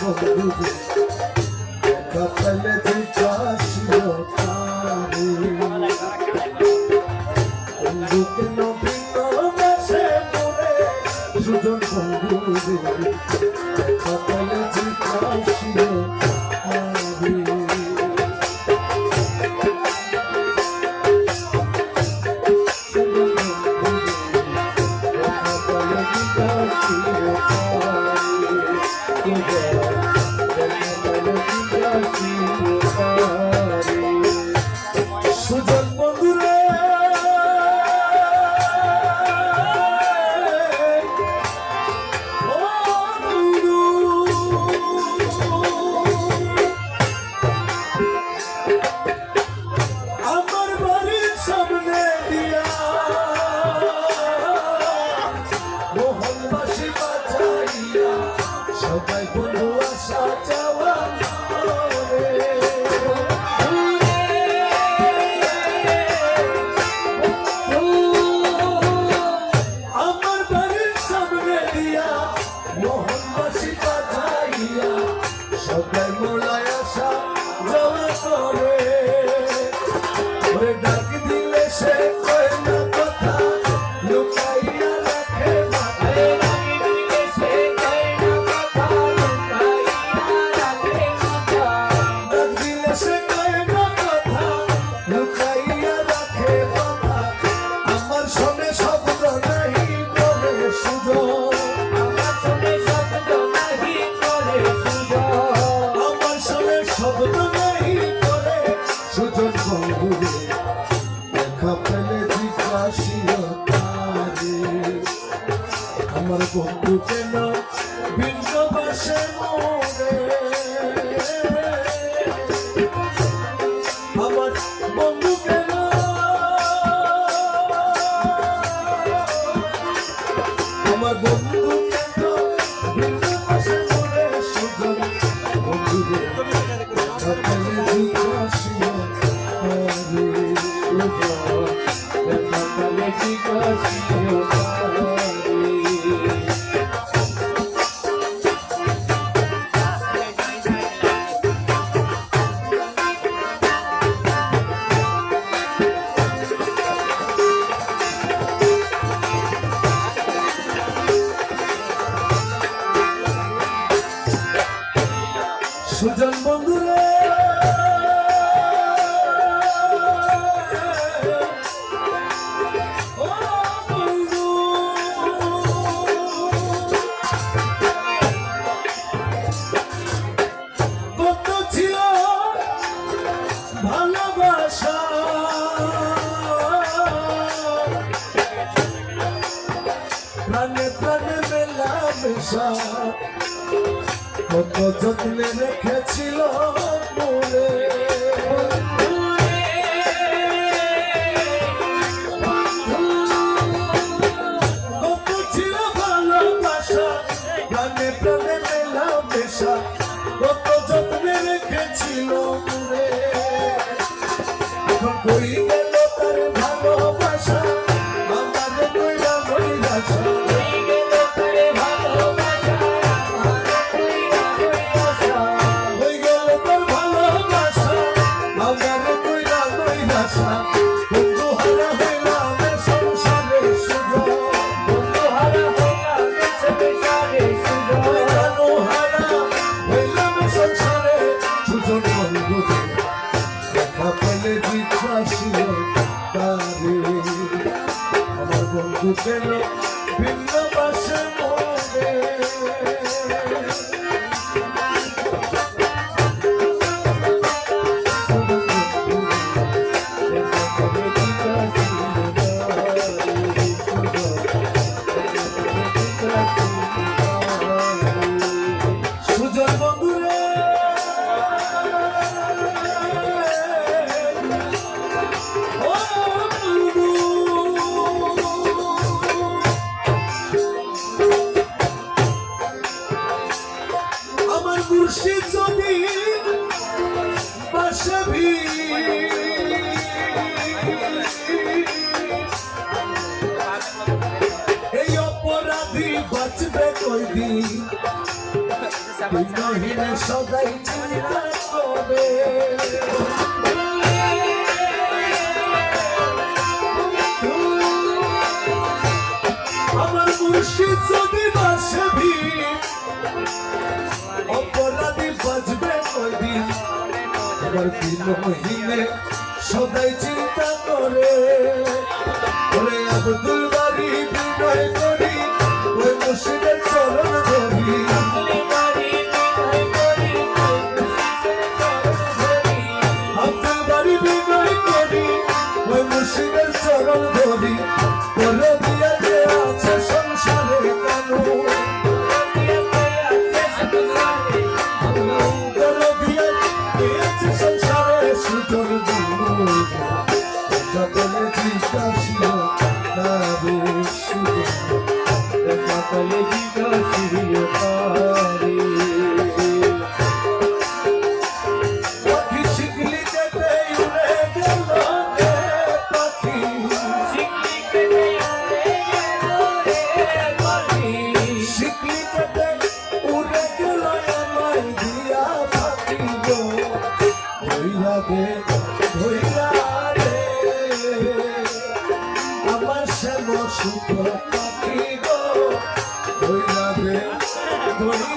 বন্ধু কাপালে জিজ্ঞাসিও তারে বন্ধু কেন ভিন্ন দেশে মনে সুজন বন্ধু কাপালে জিজ্ঞাসিও সুজন বন্ধুরে আমার বাড়ির সামনে দিয়া মোহনবাসী বাজাইয়া সবাই বন্ধু আসা যাওয়া আমার বাড়ির সামনে দিয়া মোহনবাসী বাজাইয়া সবাই মোলায় আসা যাওয়া করে ওরে ডাক দিলে সে কয় না কথা লুকাইয়া রাখে মাথায় ডাক দিলে সে কয় না কথা লুকাইয়া রাখে মাথা আমার শোনে শব্দ নাহি বলে সুজন আমার শোনে শব্দ নাহি বলে সুজন বন্ধু দেখা পেলে জিজ্ঞাসিও তারে আমার বন্ধু কেন ভিন্ন বাসে মনে আমার বন্ধু কেন আমার বন্ধু কেন ভিন্ন বাসে মনে সুজন বন্ধু দেখা পেলে জিজ্ঞাসিও সুজন বন্ধুরে কত ছিল ভালোবাসা প্রাণে প্রাণে মেলা মেশা কত যত্নে রেখেছিল মনে কত ছিল ভালোবাসা প্রাণে প্রাণে মেলা মেশা কত যত্নে রেখেছিল মনে এখন কই গেল তার ভালোবাসা আমার কইরা মইরাসা আমার বন্ধু কেন ভিন্ন বাসে মনে সুজন বন্ধুরে বিনহীনে সদাই চিন্তা করে আমার মুর্শিদ যদি বাসে অপরাধী বাজবে কদিন আমার বিনহীনে সদাই চিন্তা করে ওরে আব্দুল বাড়ি বিনয় করি ওই মুর্শিদের চরণ ধরি আব্দুল বাড়ি বিনয় করি ওই মুর্শিদের চরণ ধরি বলে দিয়া যে আছে সংসারে কানু বলে দিয়া দিয়েছে সংসারে সুতর সকলে জিজ্ঞাসিও না রে সুতর সকলে জিজ্ঞাসিও পারে পাখি শিখলি যেতে উড়ে গেল রে পাখি শিখলি যেতে উড়ে গেল আমায় দিয়া পাখি গো ধইরা গে ধইরা রে আমার শ্যাম সুখ পাখি গো ধইরা গে ধইরা